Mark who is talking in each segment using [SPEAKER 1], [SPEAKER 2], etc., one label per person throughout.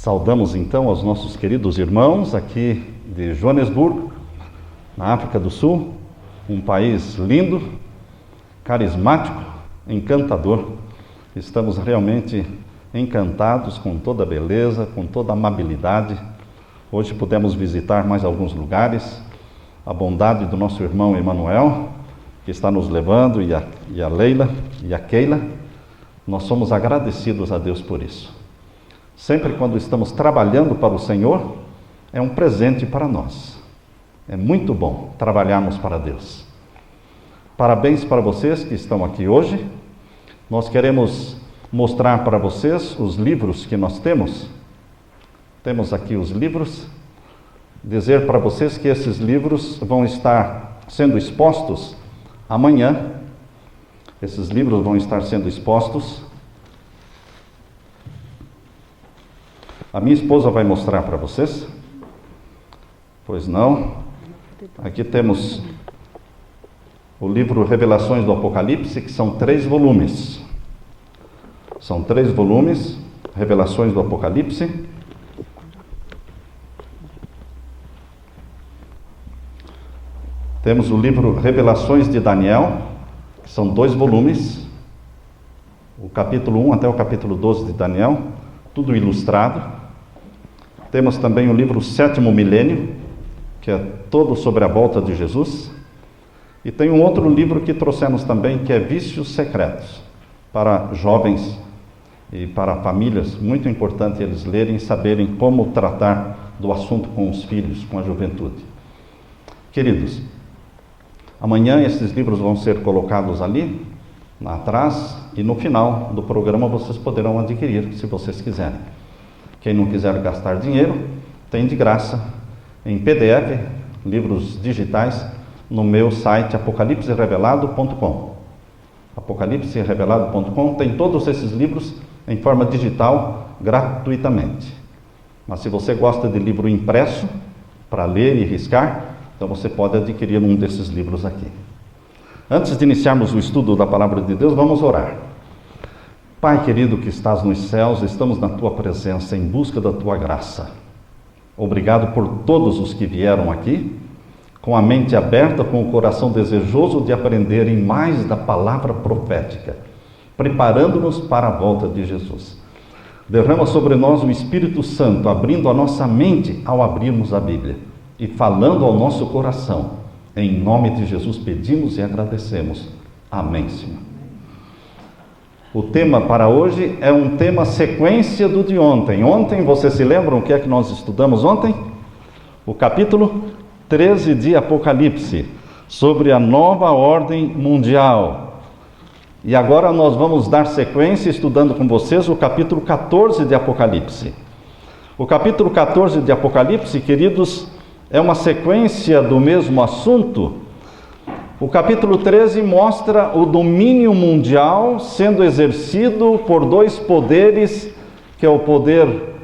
[SPEAKER 1] Saudamos então aos nossos queridos irmãos aqui de Joanesburgo, na África do Sul, um país lindo, carismático, encantador. Estamos realmente encantados com toda a beleza, com toda a amabilidade. Hoje pudemos visitar mais alguns lugares, a bondade do nosso irmão Emanuel, que está nos levando, e a Leila e a Keila. Nós somos agradecidos a Deus por isso. Sempre quando estamos trabalhando para o Senhor, é um presente para nós. É muito bom trabalharmos para Deus. Parabéns para vocês que estão aqui hoje. Nós queremos mostrar para vocês os livros que nós temos. Temos aqui os livros. Dizer para vocês que esses livros vão estar sendo expostos amanhã. Esses livros vão estar sendo expostos. A minha esposa vai mostrar para vocês. Pois não. Aqui temos o livro Revelações do Apocalipse, que são 3 volumes. São 3 volumes, Revelações do Apocalipse. Temos o livro Revelações de Daniel, que são 2 volumes. O capítulo 1 até o capítulo 12 de Daniel, tudo ilustrado. Temos também o livro Sétimo Milênio, que é todo sobre a volta de Jesus. E tem um outro livro que trouxemos também, que é Vícios Secretos, para jovens e para famílias. Muito importante eles lerem e saberem como tratar do assunto com os filhos, com a juventude. Queridos, amanhã esses livros vão ser colocados ali, atrás, e no final do programa vocês poderão adquirir, se vocês quiserem. Quem não quiser gastar dinheiro, tem de graça, em PDF, livros digitais, no meu site apocalipserevelado.com. apocalipserevelado.com tem todos esses livros em forma digital, gratuitamente. Mas se você gosta de livro impresso, para ler e riscar, então você pode adquirir um desses livros aqui. Antes de iniciarmos o estudo da Palavra de Deus, vamos orar. Pai querido que estás nos céus, estamos na Tua presença em busca da Tua graça. Obrigado por todos os que vieram aqui, com a mente aberta, com o coração desejoso de aprenderem mais da palavra profética, preparando-nos para a volta de Jesus. Derrama sobre nós o Espírito Santo, abrindo a nossa mente ao abrirmos a Bíblia e falando ao nosso coração. Em nome de Jesus pedimos e agradecemos. Amém, Senhor. O tema para hoje é um tema sequência do de ontem. Ontem, vocês se lembram o que é que nós estudamos ontem? O capítulo 13 de Apocalipse, sobre a nova ordem mundial. E agora nós vamos dar sequência estudando com vocês o capítulo 14 de Apocalipse. O capítulo 14 de Apocalipse, queridos, é uma sequência do mesmo assunto. O capítulo 13 mostra o domínio mundial sendo exercido por 2 poderes, que é o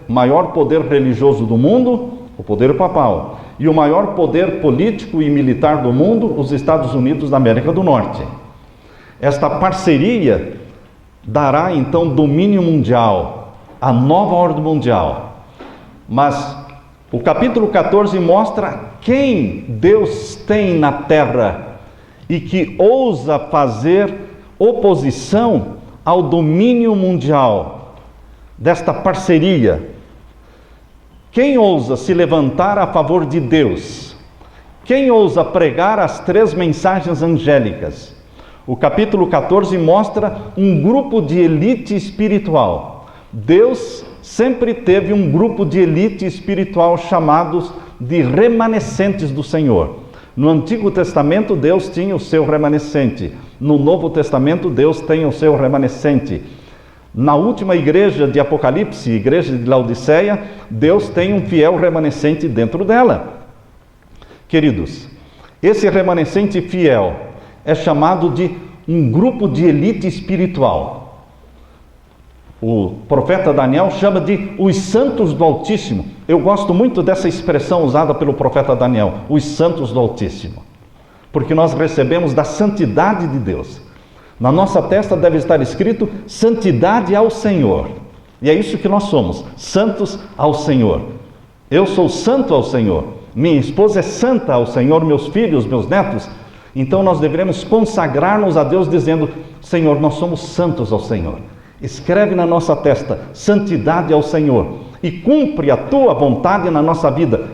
[SPEAKER 1] maior poder religioso do mundo, o poder papal, e o maior poder político e militar do mundo, os Estados Unidos da América do Norte. Esta parceria dará então domínio mundial, a nova ordem mundial. Mas o capítulo 14 mostra quem Deus tem na terra e que ousa fazer oposição ao domínio mundial desta parceria. Quem ousa se levantar a favor de Deus? Quem ousa pregar as 3 mensagens angélicas? O capítulo 14 mostra um grupo de elite espiritual. Deus sempre teve um grupo de elite espiritual chamados de remanescentes do Senhor. No Antigo Testamento, Deus tinha o seu remanescente. No Novo Testamento, Deus tem o seu remanescente. Na última igreja de Apocalipse, igreja de Laodiceia, Deus tem um fiel remanescente dentro dela. Queridos, esse remanescente fiel é chamado de um grupo de elite espiritual. O profeta Daniel chama de os santos do Altíssimo. Eu gosto muito dessa expressão usada pelo profeta Daniel, os santos do Altíssimo, porque nós recebemos da santidade de Deus. Na nossa testa deve estar escrito: santidade ao Senhor. E é isso que nós somos, santos ao Senhor. Eu sou santo ao Senhor, minha esposa é santa ao Senhor, meus filhos, meus netos. Então nós devemos consagrar-nos a Deus dizendo: Senhor, nós somos santos ao Senhor. Escreve na nossa testa, santidade ao Senhor, e cumpre a tua vontade na nossa vida,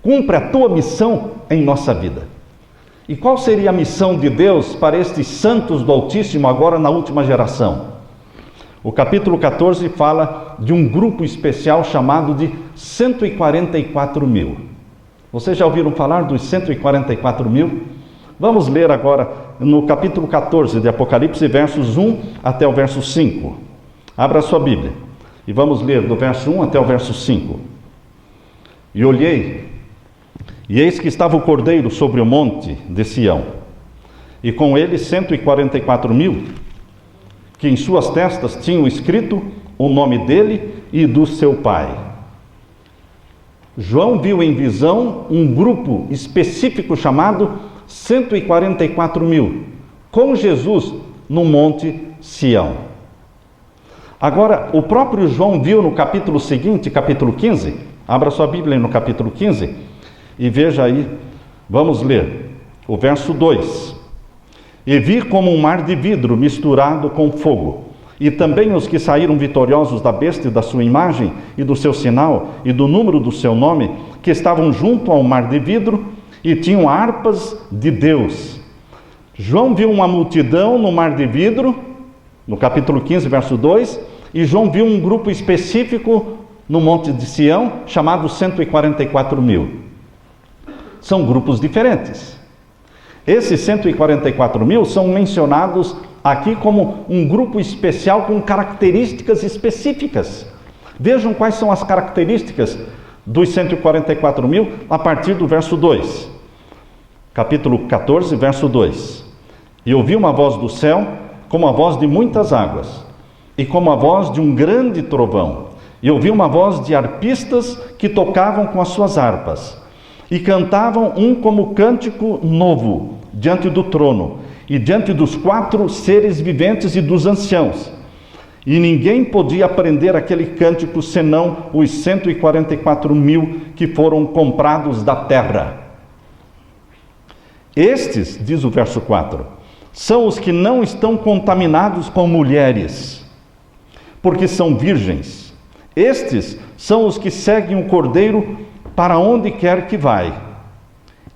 [SPEAKER 1] cumpre a tua missão em nossa vida. E qual seria a missão de Deus para estes santos do Altíssimo agora na última geração? O capítulo 14 fala de um grupo especial chamado de 144 mil. Vocês já ouviram falar dos 144 mil? Vamos ler agora no capítulo 14 de Apocalipse, versos 1 até o verso 5. Abra a sua Bíblia e vamos ler do verso 1 até o verso 5. E olhei, e eis que estava o Cordeiro sobre o monte de Sião, e com ele 144 mil, que em suas testas tinham escrito o nome dele e do seu pai. João viu em visão um grupo específico chamado 144 mil, com Jesus no monte Sião. Agora, o próprio João viu no capítulo seguinte, capítulo 15, abra sua Bíblia no capítulo 15, e veja aí, vamos ler o verso 2. E vi como um mar de vidro misturado com fogo, e também os que saíram vitoriosos da besta e da sua imagem, e do seu sinal, e do número do seu nome, que estavam junto ao mar de vidro, e tinham harpas de Deus. João viu uma multidão no mar de vidro, no capítulo 15, verso 2, e João viu um grupo específico no monte de Sião, chamado 144 mil. São grupos diferentes. Esses 144 mil são mencionados aqui como um grupo especial com características específicas. Vejam quais são as características dos 144 mil a partir do verso 2. Capítulo 14, verso 2. E ouvi uma voz do céu, como a voz de muitas águas, e como a voz de um grande trovão. E ouvi uma voz de arpistas que tocavam com as suas harpas, e cantavam um como cântico novo, diante do trono, e diante dos 4 seres viventes e dos anciãos. E ninguém podia aprender aquele cântico, senão os 144 mil que foram comprados da terra. Estes, diz o verso 4, são os que não estão contaminados com mulheres, porque são virgens. Estes são os que seguem o Cordeiro para onde quer que vai.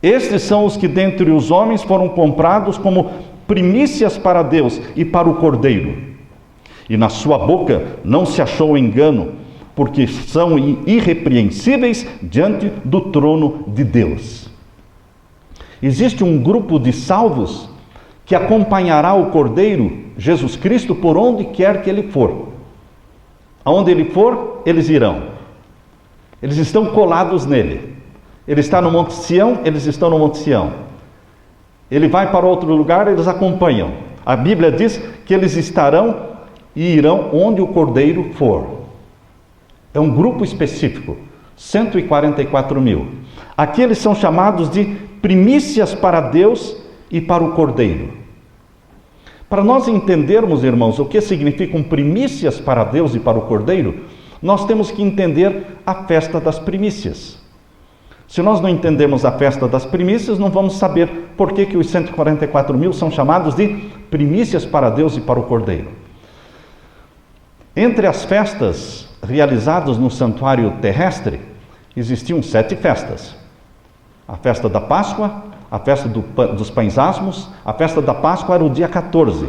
[SPEAKER 1] Estes são os que dentre os homens foram comprados como primícias para Deus e para o Cordeiro. E na sua boca não se achou engano, porque são irrepreensíveis diante do trono de Deus. Existe um grupo de salvos que acompanhará o Cordeiro, Jesus Cristo, por onde quer que ele for. Aonde ele for, eles irão. Eles estão colados nele. Ele está no Monte Sião, eles estão no Monte Sião. Ele vai para outro lugar, eles acompanham. A Bíblia diz que eles estarão e irão onde o Cordeiro for. É um grupo específico, 144 mil. Aqui eles são chamados de primícias para Deus e para o Cordeiro. Para nós entendermos, irmãos, o que significam primícias para Deus e para o Cordeiro, nós temos que entender a festa das primícias. Se nós não entendemos a festa das primícias, não vamos saber por que os 144 mil são chamados de primícias para Deus e para o Cordeiro. Entre as festas realizadas no santuário terrestre, existiam 7 festas. A festa da Páscoa, a festa dos pães asmos. A festa da Páscoa era o dia 14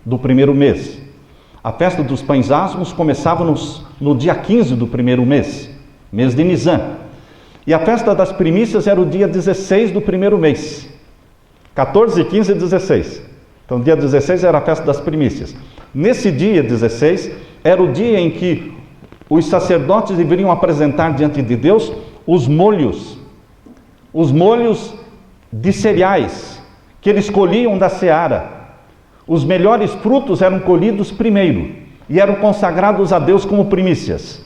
[SPEAKER 1] do primeiro mês. A festa dos pães asmos começava no dia 15 do primeiro mês de Nisan. E a festa das primícias era o dia 16 do primeiro mês. 14, 15 e 16. Então, dia 16 era a festa das primícias. Nesse dia 16, era o dia em que os sacerdotes deveriam apresentar diante de Deus os molhos de cereais que eles colhiam da seara. Os melhores frutos eram colhidos primeiro e eram consagrados a Deus como primícias.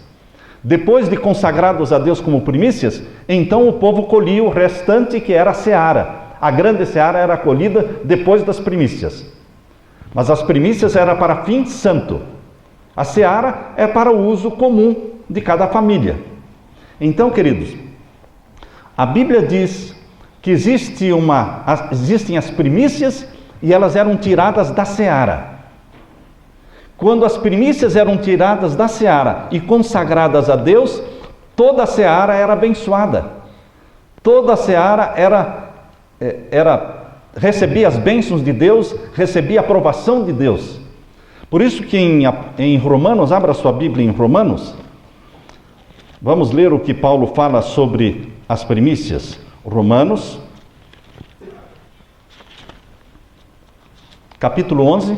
[SPEAKER 1] Depois de consagrados a Deus como primícias, então o povo colhia o restante, que era a seara. A grande seara era colhida depois das primícias. Mas as primícias eram para fim santo. A seara é para o uso comum de cada família. Então, queridos, a Bíblia diz que existem as primícias e elas eram tiradas da seara. Quando as primícias eram tiradas da seara e consagradas a Deus, toda a seara era abençoada. Toda a seara recebia as bênçãos de Deus, recebia a aprovação de Deus. Por isso que em Romanos, abra sua Bíblia em Romanos, vamos ler o que Paulo fala sobre as primícias. Romanos, capítulo 11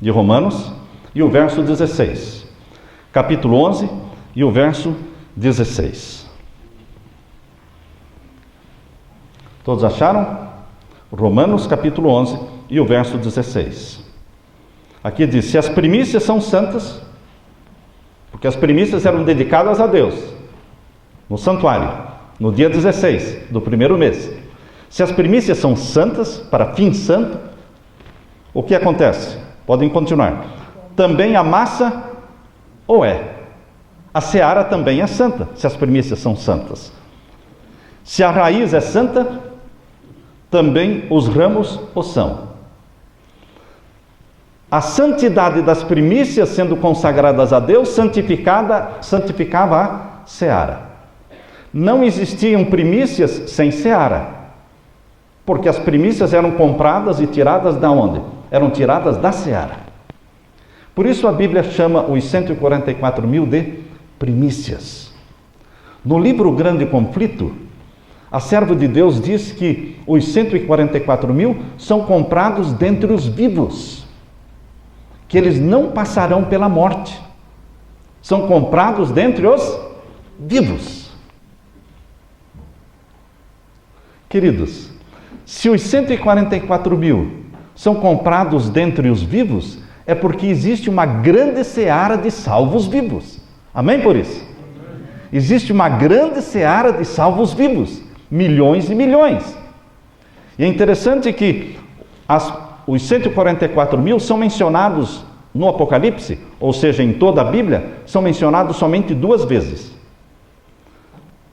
[SPEAKER 1] de Romanos, e o verso 16. Capítulo 11 e o verso 16. Todos acharam? Romanos, capítulo 11 e o verso 16. Aqui diz: se as primícias são santas, porque as primícias eram dedicadas a Deus, no santuário, no dia 16 do primeiro mês. Se as primícias são santas, para fim santo, o que acontece? Podem continuar. Também a massa ou é. A seara também é santa, se as primícias são santas. Se a raiz é santa, também os ramos o são. A santidade das primícias, sendo consagradas a Deus, santificava a seara. Não existiam primícias sem seara, porque as primícias eram compradas e tiradas da onde? Eram tiradas da seara. Por isso a Bíblia chama os 144 mil de primícias. No livro Grande Conflito, a serva de Deus diz que os 144 mil são comprados dentre os vivos, que eles não passarão pela morte. São comprados dentre os vivos. Queridos, se os 144 mil são comprados dentre os vivos, é porque existe uma grande seara de salvos vivos. Amém por isso? Existe uma grande seara de salvos vivos, milhões e milhões. E é interessante que os 144 mil são mencionados no Apocalipse, ou seja, em toda a Bíblia, são mencionados somente 2 vezes.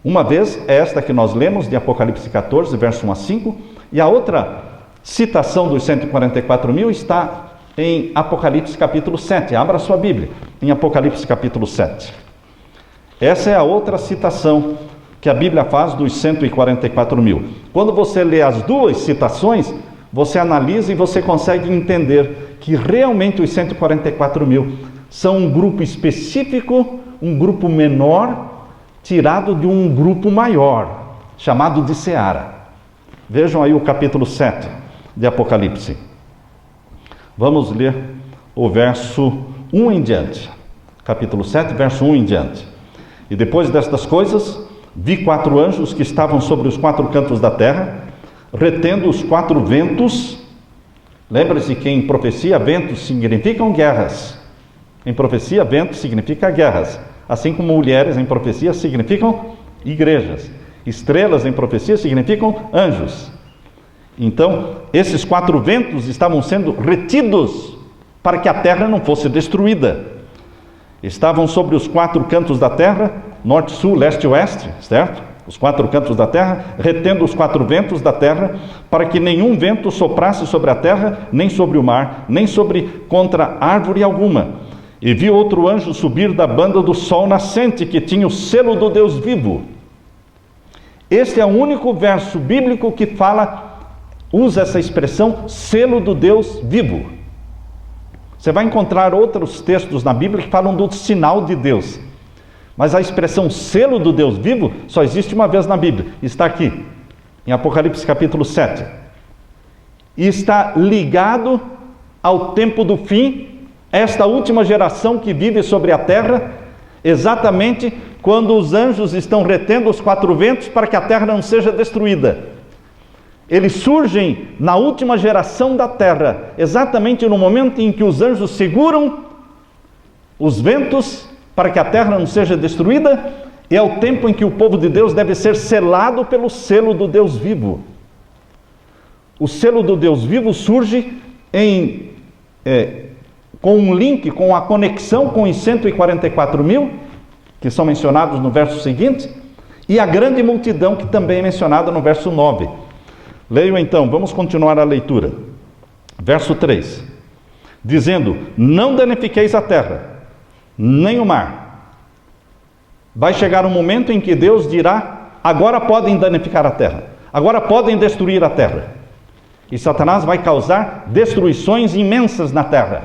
[SPEAKER 1] Uma vez é esta que nós lemos, de Apocalipse 14, verso 1 a 5, e a outra citação dos 144 mil está em Apocalipse capítulo 7. Abra sua Bíblia, em Apocalipse capítulo 7. Essa é a outra citação que a Bíblia faz dos 144 mil. Quando você lê as 2 citações, você analisa e você consegue entender que realmente os 144 mil são um grupo específico, um grupo menor, tirado de um grupo maior, chamado de seara. Vejam aí o capítulo 7 de Apocalipse. Vamos ler o verso 1 em diante. Capítulo 7, verso 1 em diante. E depois destas coisas, vi 4 anjos que estavam sobre os 4 cantos da terra, retendo os 4 ventos. Lembre-se que em profecia, ventos significam guerras. Em profecia, ventos significa guerras. Assim como mulheres em profecia significam igrejas. Estrelas em profecia significam anjos. Então, esses 4 ventos estavam sendo retidos para que a terra não fosse destruída. Estavam sobre os 4 cantos da terra, norte, sul, leste e oeste, certo? Os 4 cantos da terra, retendo os 4 ventos da terra, para que nenhum vento soprasse sobre a terra, nem sobre o mar, nem contra árvore alguma. E vi outro anjo subir da banda do sol nascente, que tinha o selo do Deus vivo. Este é o único verso bíblico que usa essa expressão, selo do Deus vivo. Você vai encontrar outros textos na Bíblia que falam do sinal de Deus. Mas a expressão selo do Deus vivo só existe uma vez na Bíblia. Está aqui, em Apocalipse capítulo 7. E está ligado ao tempo do fim, esta última geração que vive sobre a terra, exatamente quando os anjos estão retendo os 4 ventos para que a terra não seja destruída. Eles surgem na última geração da terra, exatamente no momento em que os anjos seguram os ventos para que a terra não seja destruída, e é o tempo em que o povo de Deus deve ser selado pelo selo do Deus vivo. O selo do Deus vivo surge com um link, com a conexão com os 144 mil, que são mencionados no verso seguinte, e a grande multidão, que também é mencionada no verso 9. Leio então, vamos continuar a leitura. Verso 3. Dizendo: não danifiqueis a terra, nem o mar. Vai chegar um momento em que Deus dirá: agora podem danificar a terra, agora podem destruir a terra. E Satanás vai causar destruições imensas na terra.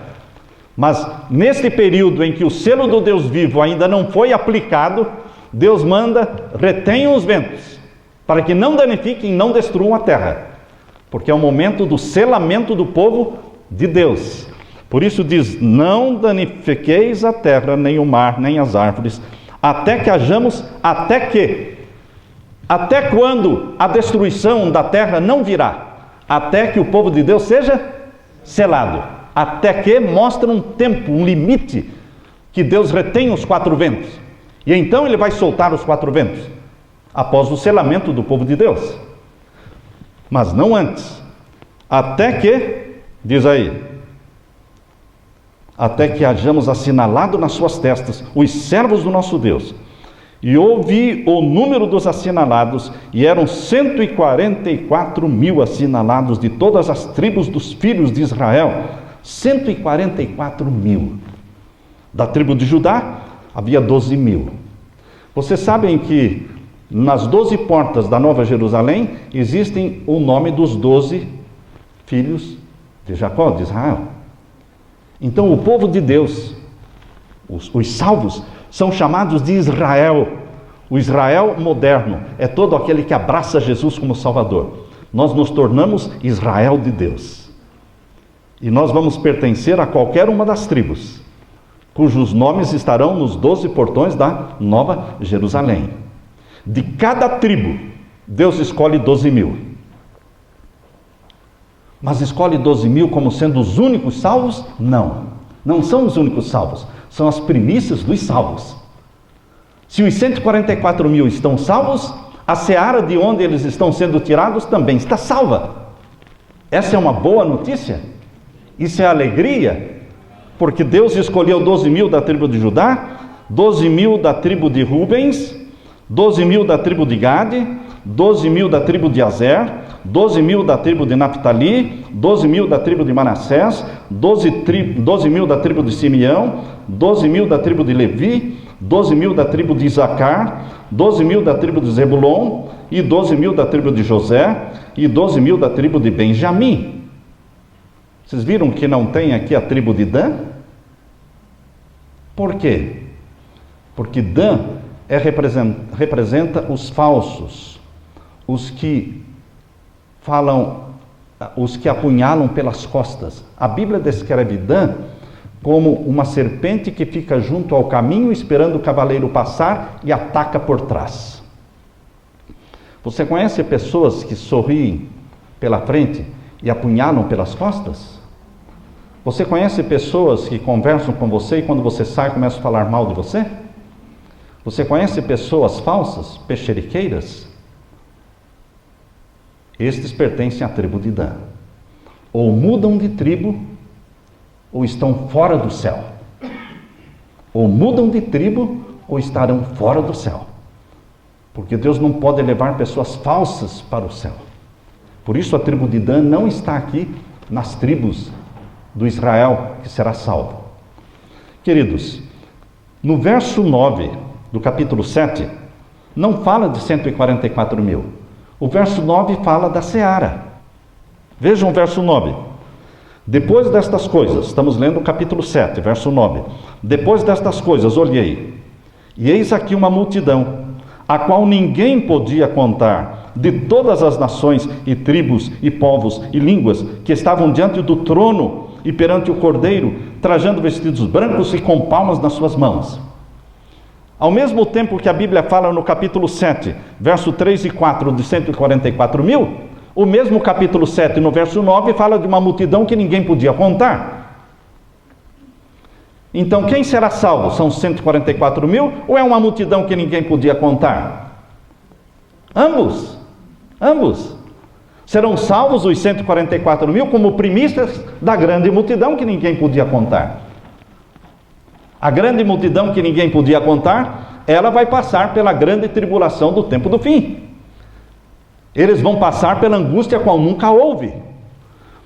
[SPEAKER 1] Mas neste período em que o selo do Deus vivo ainda não foi aplicado, Deus manda: retenham os ventos, para que não danifiquem e não destruam a terra, porque é o momento do selamento do povo de Deus. Por isso diz: não danifiqueis a terra, nem o mar, nem as árvores, até que hajamos, até quando a destruição da terra não virá? Até que o povo de Deus seja selado. Até que mostra um tempo, um limite, que Deus retém os 4 ventos. E então ele vai soltar os 4 ventos, após o selamento do povo de Deus. Mas não antes. Até que, diz aí, até que hajamos assinalado nas suas testas os servos do nosso Deus. E ouvi o número dos assinalados, e eram 144 mil assinalados de todas as tribos dos filhos de Israel. 144 mil. Da tribo de Judá havia 12 mil. Vocês sabem que nas 12 portas da Nova Jerusalém existem o nome dos 12 filhos de Jacó, de Israel. Então o povo de Deus, os salvos, são chamados de Israel. O Israel moderno é todo aquele que abraça Jesus como Salvador. Nós nos tornamos Israel de Deus. E nós vamos pertencer a qualquer uma das tribos, cujos nomes estarão nos 12 portões da Nova Jerusalém. De cada tribo, Deus escolhe 12 mil. Mas escolhe 12 mil como sendo os únicos salvos? Não, não são os únicos salvos. São as primícias dos salvos. Se os 144 mil estão salvos, a seara de onde eles estão sendo tirados também está salva. Essa é uma boa notícia. Isso é alegria, porque Deus escolheu 12 mil da tribo de Judá, 12 mil da tribo de Rubens, 12 mil da tribo de Gade, 12 mil da tribo de Azer, 12 mil da tribo de Naphtali, 12 mil da tribo de Manassés, 12 mil da tribo de Simeão, 12 mil da tribo de Levi, 12 mil da tribo de Isacar, 12 mil da tribo de Zebulon, e 12 mil da tribo de José, e 12 mil da tribo de Benjamim. Vocês viram que não tem aqui a tribo de Dan? Por quê? Porque Dan representa os falsos, os que apunhalam pelas costas. A Bíblia descreve Dan como uma serpente que fica junto ao caminho esperando o cavaleiro passar e ataca por trás. Você conhece pessoas que sorriem pela frente e apunhalam pelas costas? Você conhece pessoas que conversam com você e quando você sai começam a falar mal de você? Você conhece pessoas falsas, pexeriqueiras? Estes pertencem à tribo de Dan. Ou mudam de tribo, ou estão fora do céu. Ou mudam de tribo, ou estarão fora do céu. Porque Deus não pode levar pessoas falsas para o céu. Por isso a tribo de Dan não está aqui nas tribos do Israel que será salvo. Queridos, no verso 9 do capítulo 7, não fala de 144 mil. O verso 9 fala da seara. Vejam o verso 9. Depois destas coisas, estamos lendo o capítulo 7, verso 9. Depois destas coisas, olhei, e eis aqui uma multidão, a qual ninguém podia contar, de todas as nações e tribos e povos e línguas que estavam diante do trono e perante o Cordeiro, trajando vestidos brancos e com palmas nas suas mãos. Ao mesmo tempo que a Bíblia fala no capítulo 7, verso 3 e 4 de 144 mil, o mesmo capítulo 7, no verso 9, fala de uma multidão que ninguém podia contar. Então, quem será salvo? São 144 mil ou é uma multidão que ninguém podia contar? Ambos. Serão salvos os 144 mil como primícias da grande multidão que ninguém podia contar. A grande multidão que ninguém podia contar, ela vai passar pela grande tribulação do tempo do fim. Eles vão passar pela angústia qual nunca houve.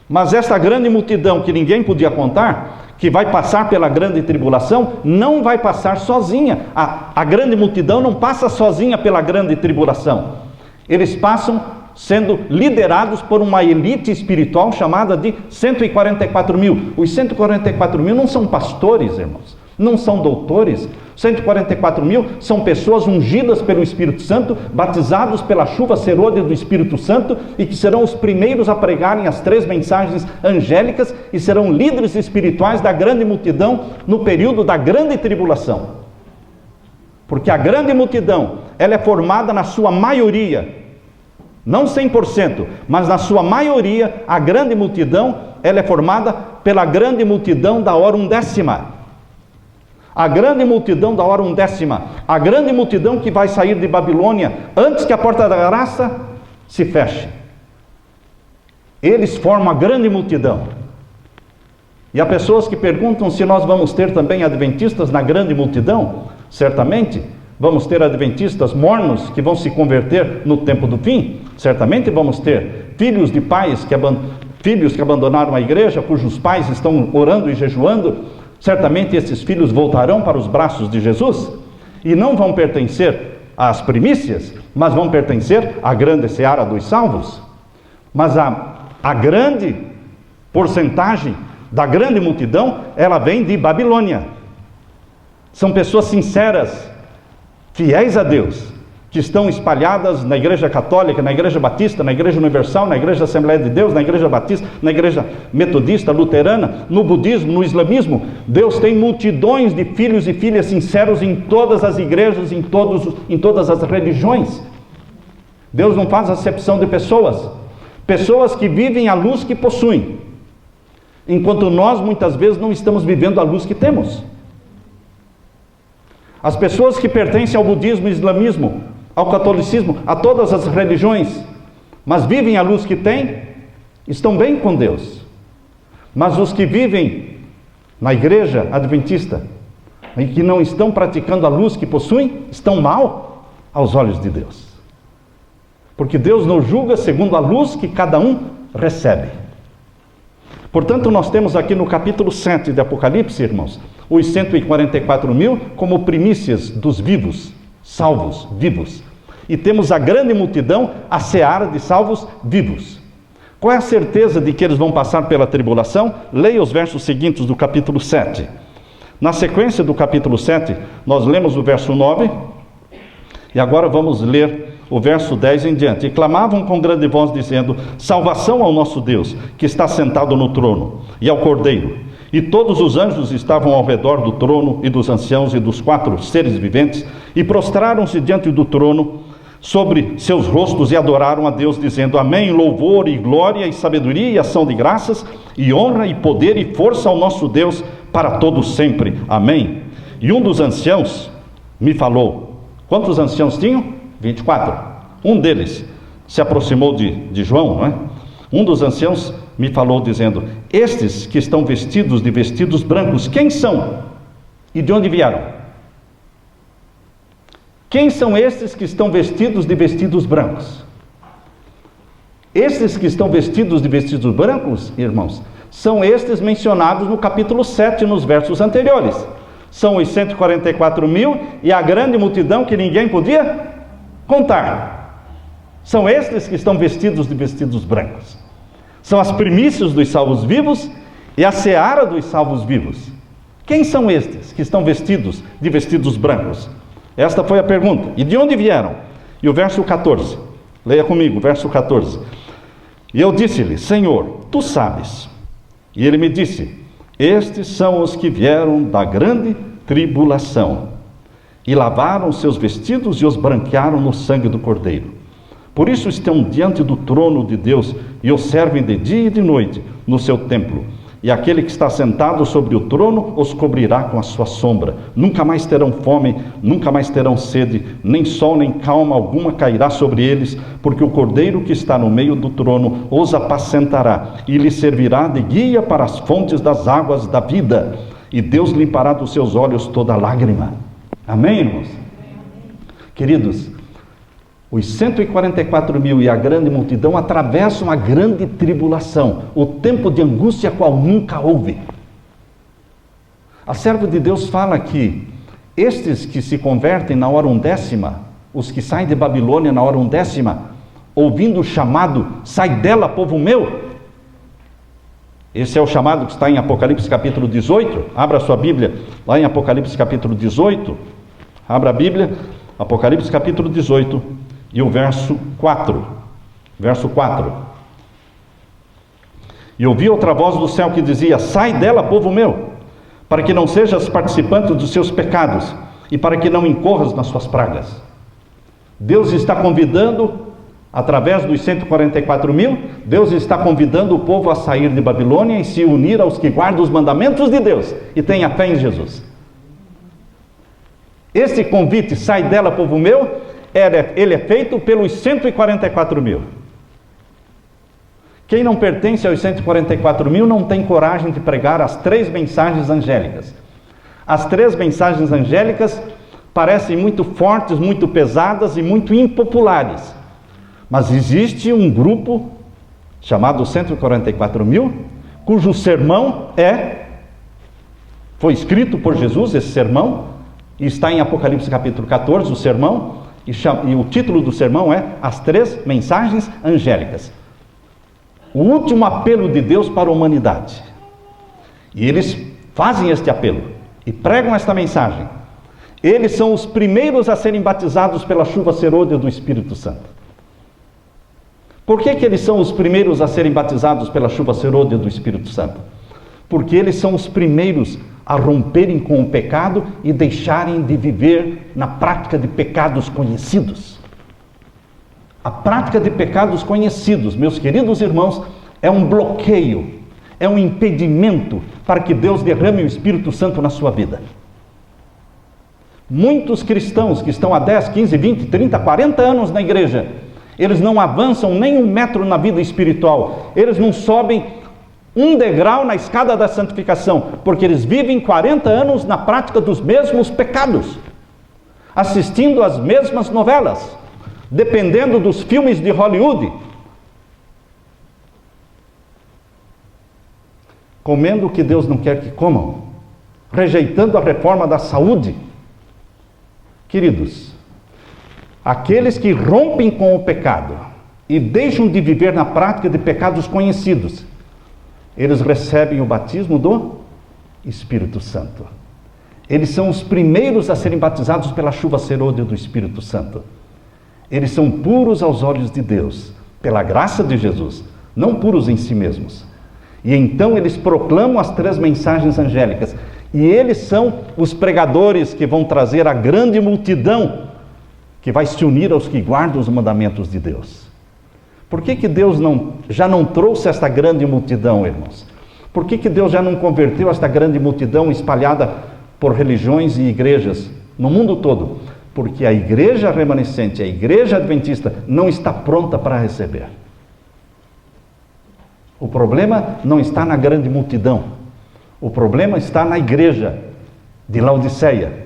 [SPEAKER 1] Mas esta grande multidão que ninguém podia contar, que vai passar pela grande tribulação, não vai passar sozinha. A grande multidão não passa sozinha pela grande tribulação. Eles passam sendo liderados por uma elite espiritual chamada de 144 mil. Os 144 mil não são pastores, irmãos, não são doutores. 144 mil são pessoas ungidas pelo Espírito Santo, batizados pela chuva serôdia do Espírito Santo, e que serão os primeiros a pregarem as 3 mensagens angélicas e serão líderes espirituais da grande multidão no período da grande tribulação. Porque a grande multidão, ela é formada na sua maioria, não 100%, mas na sua maioria, a grande multidão, ela é formada pela grande multidão da hora undécima. A grande multidão da hora undécima, a grande multidão que vai sair de Babilônia antes que a porta da graça se feche. Eles formam a grande multidão. E há pessoas que perguntam se nós vamos ter também adventistas na grande multidão. Certamente vamos ter adventistas mornos que vão se converter no tempo do fim. Certamente vamos ter filhos de pais filhos que abandonaram a igreja, cujos pais estão orando e jejuando. Certamente esses filhos voltarão para os braços de Jesus e não vão pertencer às primícias, mas vão pertencer à grande seara dos salvos. Mas a grande porcentagem da grande multidão, ela vem de Babilônia. São pessoas sinceras, fiéis a Deus, que estão espalhadas na Igreja Católica, na Igreja Batista, na Igreja Universal, na Igreja Assembleia de Deus, na Igreja Batista, na Igreja Metodista, Luterana, no Budismo, no Islamismo. Deus tem multidões de filhos e filhas sinceros em todas as igrejas, em todas as religiões. Deus não faz acepção de pessoas. Pessoas que vivem a luz que possuem, enquanto nós muitas vezes não estamos vivendo a luz que temos. As pessoas que pertencem ao budismo, islamismo, ao catolicismo, a todas as religiões, mas vivem a luz que têm, estão bem com Deus. Mas os que vivem na igreja adventista e que não estão praticando a luz que possuem, estão mal aos olhos de Deus. Porque Deus nos julga segundo a luz que cada um recebe. Portanto, nós temos aqui no capítulo 7 de Apocalipse, irmãos, os 144 mil como primícias dos vivos, salvos, vivos. E temos a grande multidão, a seara de salvos vivos. Qual é a certeza de que eles vão passar pela tribulação? Leia os versos seguintes do capítulo 7. Na sequência do capítulo 7, nós lemos o verso 9, e agora vamos ler o verso 10 em diante. E clamavam com grande voz, dizendo: salvação ao nosso Deus, que está sentado no trono, e ao Cordeiro. E todos os anjos estavam ao redor do trono, e dos anciãos, e dos 4 seres viventes, e prostraram-se diante do trono, sobre seus rostos, e adoraram a Deus, dizendo: amém, louvor e glória e sabedoria e ação de graças, e honra e poder e força ao nosso Deus, para todos sempre, amém. E um dos anciãos me falou. Quantos anciãos tinham? 24. Um deles se aproximou de João, não é? Um dos anciãos me falou, dizendo: estes que estão vestidos de vestidos brancos, quem são? E de onde vieram? Quem são estes que estão vestidos de vestidos brancos? Estes que estão vestidos de vestidos brancos, irmãos, são estes mencionados no capítulo 7, nos versos anteriores. São os 144 mil e a grande multidão que ninguém podia contar. São estes que estão vestidos de vestidos brancos. São as primícias dos salvos vivos e a seara dos salvos vivos. Quem são estes que estão vestidos de vestidos brancos? Esta foi a pergunta. E de onde vieram? E o verso 14. Leia comigo, verso 14. E eu disse-lhe: Senhor, tu sabes. E ele me disse: estes são os que vieram da grande tribulação, e lavaram seus vestidos e os branquearam no sangue do Cordeiro. Por isso estão diante do trono de Deus, e o servem de dia e de noite no seu templo. E aquele que está sentado sobre o trono os cobrirá com a sua sombra. Nunca mais terão fome, nunca mais terão sede, nem sol nem calma alguma cairá sobre eles, porque o Cordeiro que está no meio do trono os apacentará, e lhes servirá de guia para as fontes das águas da vida. e Deus limpará dos seus olhos toda lágrima. Amém, irmãos? Queridos, os 144 mil e a grande multidão atravessam a grande tribulação, o tempo de angústia qual nunca houve. A serva de Deus fala que estes que se convertem na hora 10ª, os que saem de Babilônia na hora 10ª, ouvindo o chamado, sai dela, povo meu. Esse é o chamado que está em Apocalipse capítulo 18. Abra a sua Bíblia, lá em Apocalipse capítulo 18. Abra a Bíblia, Apocalipse capítulo 18 e o verso 4. Verso 4. E ouvi outra voz do céu que dizia: sai dela, povo meu, para que não sejas participante dos seus pecados e para que não incorras nas suas pragas. Deus está convidando, através dos 144 mil, Deus está convidando o povo a sair de Babilônia e se unir aos que guardam os mandamentos de Deus e tenha fé em Jesus. Esse convite, sai dela, povo meu, ele é feito pelos 144 mil. Quem não pertence aos 144 mil não tem coragem de pregar as 3 mensagens angélicas. As 3 mensagens angélicas parecem muito fortes, muito pesadas e muito impopulares. Mas existe um grupo chamado 144 mil, cujo sermão foi escrito por Jesus, esse sermão, e está em Apocalipse capítulo 14, o sermão, e o título do sermão é As 3 Mensagens Angélicas. O último apelo de Deus para a humanidade. E eles fazem este apelo e pregam esta mensagem. Eles são os primeiros a serem batizados pela chuva serôdia do Espírito Santo. Por que eles são os primeiros a serem batizados pela chuva serôdia do Espírito Santo? Porque eles são os primeiros a romperem com o pecado e deixarem de viver na prática de pecados conhecidos. A prática de pecados conhecidos, meus queridos irmãos, é um bloqueio, é um impedimento para que Deus derrame o Espírito Santo na sua vida. Muitos cristãos que estão há 10, 15, 20, 30, 40 anos na igreja, eles não avançam nem 1 metro na vida espiritual, eles não sobem 1 degrau na escada da santificação, porque eles vivem 40 anos na prática dos mesmos pecados, assistindo às mesmas novelas, dependendo dos filmes de Hollywood, comendo o que Deus não quer que comam, rejeitando a reforma da saúde. Queridos, aqueles que rompem com o pecado e deixam de viver na prática de pecados conhecidos, eles recebem o batismo do Espírito Santo. Eles são os primeiros a serem batizados pela chuva serôdia do Espírito Santo. Eles são puros aos olhos de Deus, pela graça de Jesus, não puros em si mesmos. E então eles proclamam as 3 mensagens angélicas. E eles são os pregadores que vão trazer a grande multidão que vai se unir aos que guardam os mandamentos de Deus. Por que Deus já não trouxe esta grande multidão, irmãos? Por que Deus já não converteu esta grande multidão espalhada por religiões e igrejas no mundo todo? Porque a igreja remanescente, a igreja adventista, não está pronta para receber. O problema não está na grande multidão. O problema está na igreja de Laodiceia,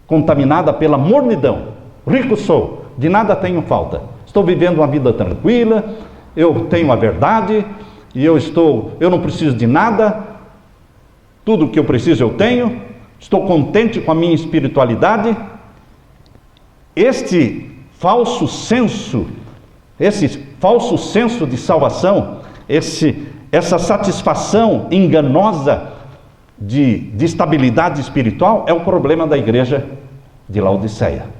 [SPEAKER 1] contaminada pela mornidão. Rico sou, de nada tenho falta. Estou vivendo uma vida tranquila, eu tenho a verdade, e eu não preciso de nada, tudo o que eu preciso eu tenho, estou contente com a minha espiritualidade. Esse falso senso de salvação, essa satisfação enganosa de estabilidade espiritual é o problema da igreja de Laodiceia.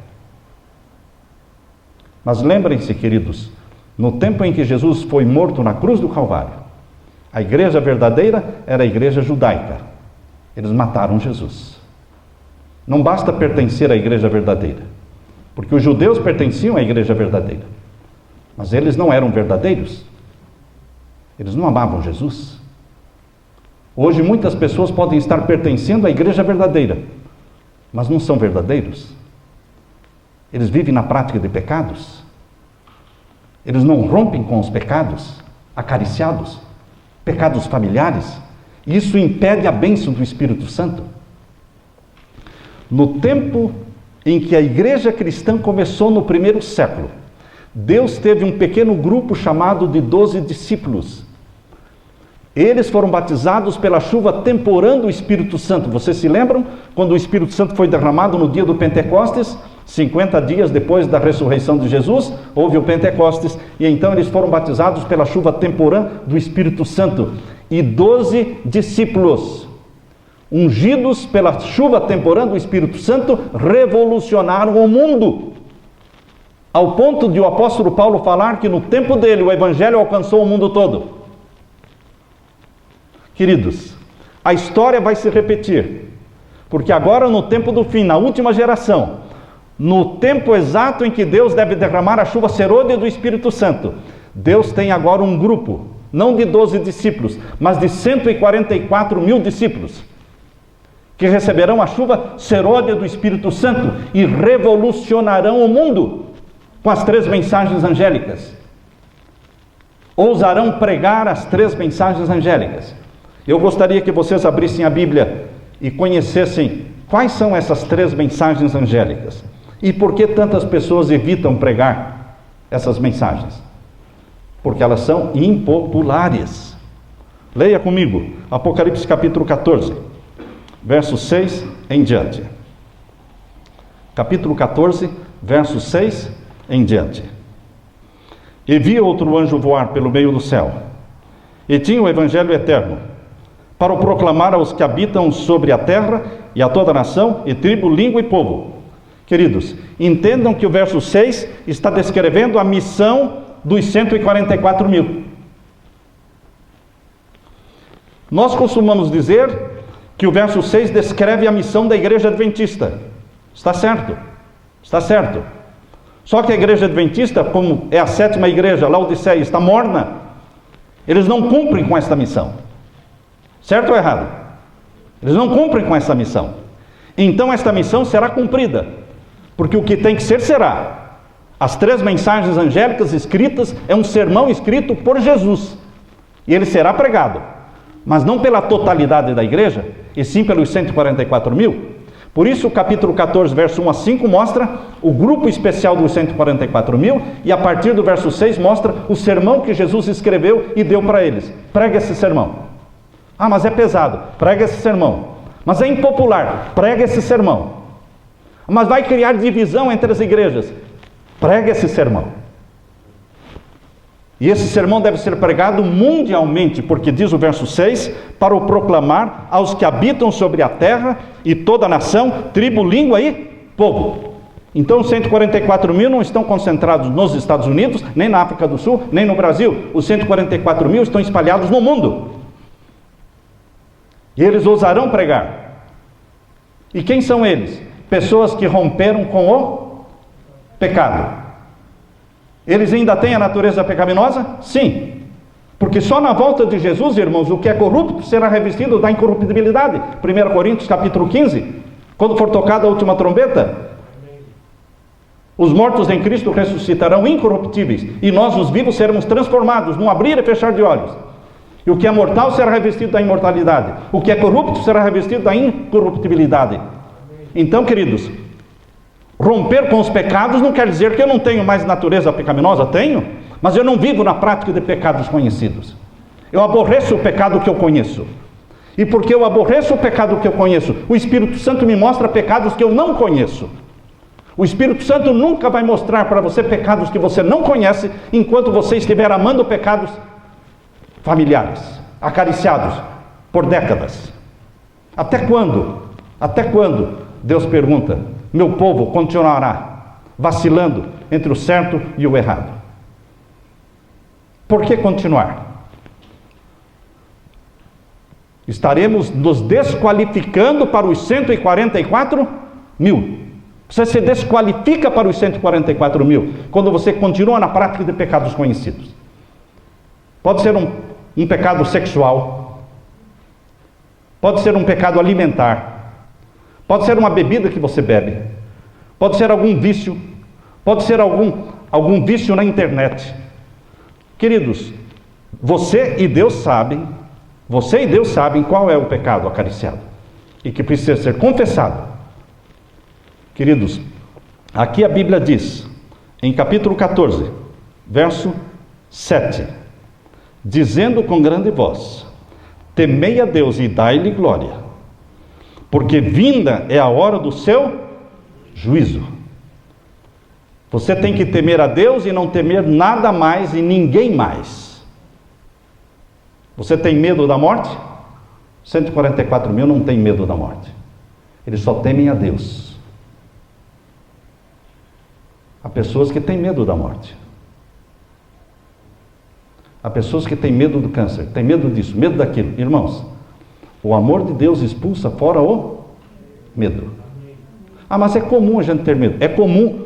[SPEAKER 1] Mas lembrem-se, queridos, no tempo em que Jesus foi morto na cruz do Calvário, a igreja verdadeira era a igreja judaica. Eles mataram Jesus. Não basta pertencer à igreja verdadeira, porque os judeus pertenciam à igreja verdadeira, mas eles não eram verdadeiros. Eles não amavam Jesus. Hoje muitas pessoas podem estar pertencendo à igreja verdadeira, mas não são verdadeiros. Eles vivem na prática de pecados. Eles não rompem com os pecados acariciados, pecados familiares. Isso impede a bênção do Espírito Santo. No tempo em que a igreja cristã começou no primeiro século, Deus teve um pequeno grupo chamado de 12 discípulos. Eles foram batizados pela chuva temporã do Espírito Santo. Vocês se lembram? Quando o Espírito Santo foi derramado no dia do Pentecostes, 50 dias depois da ressurreição de Jesus, houve o Pentecostes, e então eles foram batizados pela chuva temporã do Espírito Santo. E 12 discípulos, ungidos pela chuva temporã do Espírito Santo, revolucionaram o mundo. Ao ponto de o apóstolo Paulo falar que no tempo dele o evangelho alcançou o mundo todo. Queridos, a história vai se repetir, porque agora no tempo do fim, na última geração, no tempo exato em que Deus deve derramar a chuva serôdia do Espírito Santo, Deus tem agora um grupo, não de 12 discípulos, mas de 144 mil discípulos, que receberão a chuva serôdia do Espírito Santo e revolucionarão o mundo com as 3 mensagens angélicas. Ousarão pregar as 3 mensagens angélicas. Eu gostaria que vocês abrissem a Bíblia e conhecessem quais são essas 3 mensagens angélicas e por que tantas pessoas evitam pregar essas mensagens. Porque elas são impopulares. Leia comigo, Apocalipse capítulo 14, verso 6 em diante. Capítulo 14, verso 6 em diante. E vi outro anjo voar pelo meio do céu, e tinha o evangelho eterno, para o proclamar aos que habitam sobre a terra, e a toda nação, e tribo, língua e povo. Queridos, entendam que o verso 6 está descrevendo a missão dos 144 mil. Nós costumamos dizer que o verso 6 descreve a missão da igreja adventista. Está certo? Está certo. Só que a igreja adventista, como é a 7ª igreja, Laodiceia, está morna. Eles não cumprem com esta missão. Certo ou errado? Eles não cumprem com essa missão. Então esta missão será cumprida, porque o que tem que ser, será. As 3 mensagens angélicas escritas é um sermão escrito por Jesus, e ele será pregado, mas não pela totalidade da igreja, e sim pelos 144 mil. Por isso o capítulo 14, verso 1 a 5 mostra o grupo especial dos 144 mil, e a partir do verso 6 mostra o sermão que Jesus escreveu e deu para eles. Prega esse sermão. Ah, mas é pesado, prega esse sermão. Mas é impopular, prega esse sermão. Mas vai criar divisão entre as igrejas, prega esse sermão. E esse sermão deve ser pregado mundialmente, porque diz o verso 6, para o proclamar aos que habitam sobre a terra, e toda a nação, tribo, língua e povo. Então os 144 mil não estão concentrados nos Estados Unidos, nem na África do Sul, nem no Brasil. Os 144 mil estão espalhados no mundo. E eles ousarão pregar. E quem são eles? Pessoas que romperam com o pecado. Eles ainda têm a natureza pecaminosa? Sim. Porque só na volta de Jesus, irmãos, o que é corrupto será revestido da incorruptibilidade. 1 Coríntios capítulo 15. Quando for tocada a última trombeta, os mortos em Cristo ressuscitarão incorruptíveis, e nós, os vivos, seremos transformados num abrir e fechar de olhos. E o que é mortal será revestido da imortalidade. O que é corrupto será revestido da incorruptibilidade. Então, queridos, romper com os pecados não quer dizer que eu não tenho mais natureza pecaminosa. Tenho, mas eu não vivo na prática de pecados conhecidos. Eu aborreço o pecado que eu conheço. E porque eu aborreço o pecado que eu conheço, o Espírito Santo me mostra pecados que eu não conheço. O Espírito Santo nunca vai mostrar para você pecados que você não conhece, enquanto você estiver amando pecados familiares, acariciados por décadas. Até quando? Até quando? Deus pergunta, meu povo continuará vacilando entre o certo e o errado. Por que continuar? Estaremos nos desqualificando para os 144 mil. Você se desqualifica para os 144 mil quando você continua na prática de pecados conhecidos. Pode ser um pecado sexual, pode ser um pecado alimentar, pode ser uma bebida que você bebe, pode ser algum vício, pode ser algum vício na internet. Queridos, você e Deus sabem qual é o pecado acariciado e que precisa ser confessado Queridos, aqui a Bíblia diz, em capítulo 14, verso 7, dizendo com grande voz: temei a Deus e dai-lhe glória, porque vinda é a hora do seu juízo. Você tem que temer a Deus e não temer nada mais e ninguém mais. Você tem medo da morte? 144 mil não tem medo da morte. Eles só temem a Deus. Há pessoas que têm medo da morte. Há pessoas que têm medo do câncer, têm medo disso, medo daquilo. Irmãos, o amor de Deus expulsa fora o medo. Ah, mas é comum a gente ter medo. É comum,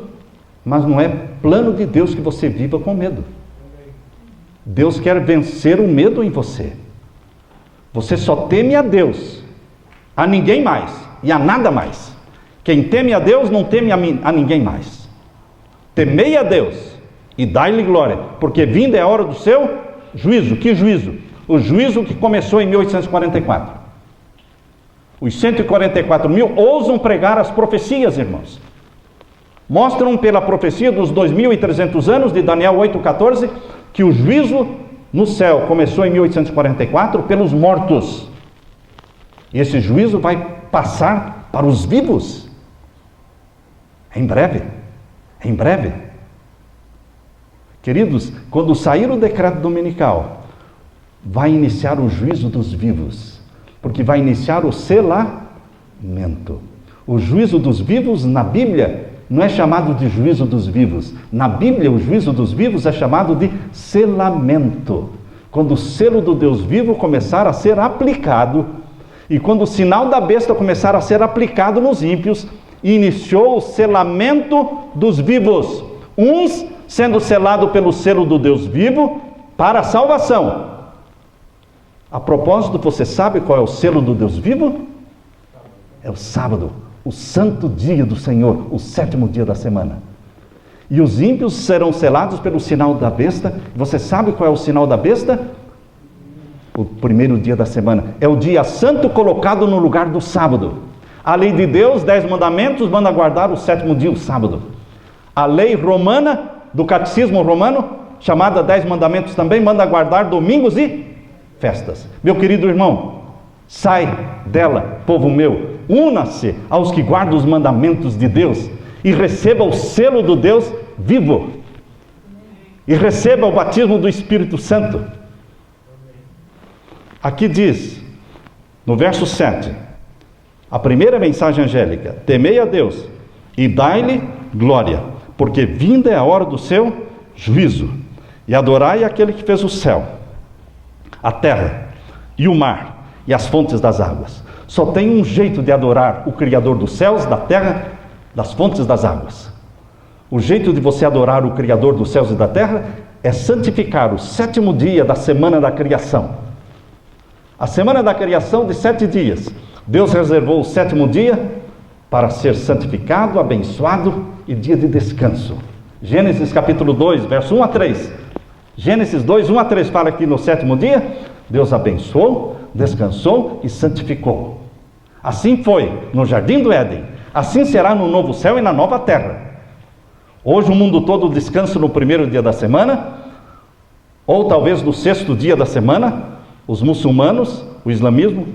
[SPEAKER 1] mas não é plano de Deus que você viva com medo. Deus quer vencer o medo em você. Você só teme a Deus, a ninguém mais e a nada mais. Quem teme a Deus não teme a ninguém mais. Temei a Deus e dai-lhe glória, porque vinda é a hora do seu juízo. Que juízo? O juízo que começou em 1844. Os 144 mil ousam pregar as profecias, irmãos. Mostram pela profecia dos 2.300 anos de Daniel 8,14 que o juízo no céu começou em 1844 pelos mortos. E esse juízo vai passar para os vivos. Em breve. Em breve. Queridos, quando sair o decreto dominical, vai iniciar o juízo dos vivos. Porque vai iniciar o selamento. O juízo dos vivos na Bíblia não é chamado de juízo dos vivos. Na Bíblia, o juízo dos vivos é chamado de selamento. Quando o selo do Deus vivo começar a ser aplicado, e quando o sinal da besta começar a ser aplicado nos ímpios, iniciou o selamento dos vivos. Uns sendo selados pelo selo do Deus vivo para a salvação. A propósito, você sabe qual é o selo do Deus vivo? É o sábado. O santo dia do Senhor, o 7º dia da semana. E os ímpios serão selados pelo sinal da besta. Você sabe qual é o sinal da besta? O 1º dia da semana. É o dia santo colocado no lugar do sábado. A lei de Deus, 10 mandamentos, manda guardar o 7º dia, o sábado. A lei romana, do catecismo romano, chamada 10 mandamentos também, manda guardar domingos e festas. Meu querido irmão, sai dela, povo meu. Una-se aos que guardam os mandamentos de Deus e receba o selo do Deus vivo. E receba o batismo do Espírito Santo. Aqui diz, no verso 7, a primeira mensagem angélica: temei a Deus e dai-lhe glória, porque vinda é a hora do seu juízo. E adorai aquele que fez o céu, a terra e o mar e as fontes das águas. Só tem um jeito de adorar o Criador dos céus, da terra, das fontes das águas. O jeito de você adorar o Criador dos céus e da terra é santificar o 7º dia da semana da criação. A semana da criação de 7 dias. Deus reservou o 7º dia para ser santificado, abençoado e dia de descanso. Gênesis capítulo 2, verso 1 a 3. Gênesis 2, 1 a 3 fala que no 7º dia, Deus abençoou, descansou e santificou. Assim foi no jardim do Éden, assim será no novo céu e na nova terra. Hoje o mundo todo descansa no 1º dia da semana, ou talvez no 6º dia da semana. Os muçulmanos, o islamismo,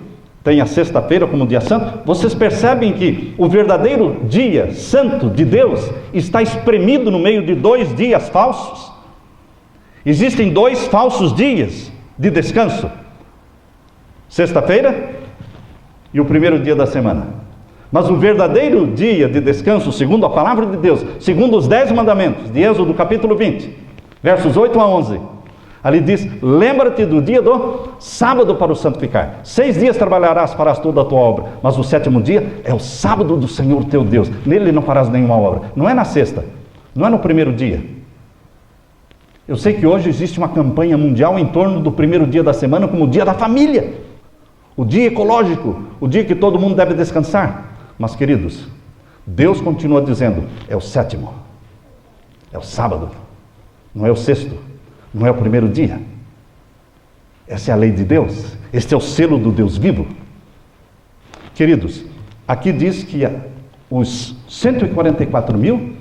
[SPEAKER 1] tem a sexta-feira como dia santo. Vocês percebem que o verdadeiro dia santo de Deus está espremido no meio de 2 dias falsos? Existem 2 falsos dias de descanso. Sexta-feira e o 1º dia da semana. Mas o verdadeiro dia de descanso, segundo a palavra de Deus, segundo os 10 mandamentos de Êxodo capítulo 20, versos 8 a 11, ali diz: lembra-te do dia do sábado para o santificar. 6 dias trabalharás, farás toda a tua obra, mas o 7º dia é o sábado do Senhor teu Deus. Nele não farás nenhuma obra. Não é na sexta, não é no 1º dia. Eu sei que hoje existe uma campanha mundial em torno do 1º dia da semana como o dia da família, o dia ecológico, o dia que todo mundo deve descansar. Mas queridos, Deus continua dizendo: é o 7º, é o sábado, não é o 6º, não é o 1º dia. Essa é a lei de Deus, este é o selo do Deus vivo. Queridos, aqui diz que os 144 mil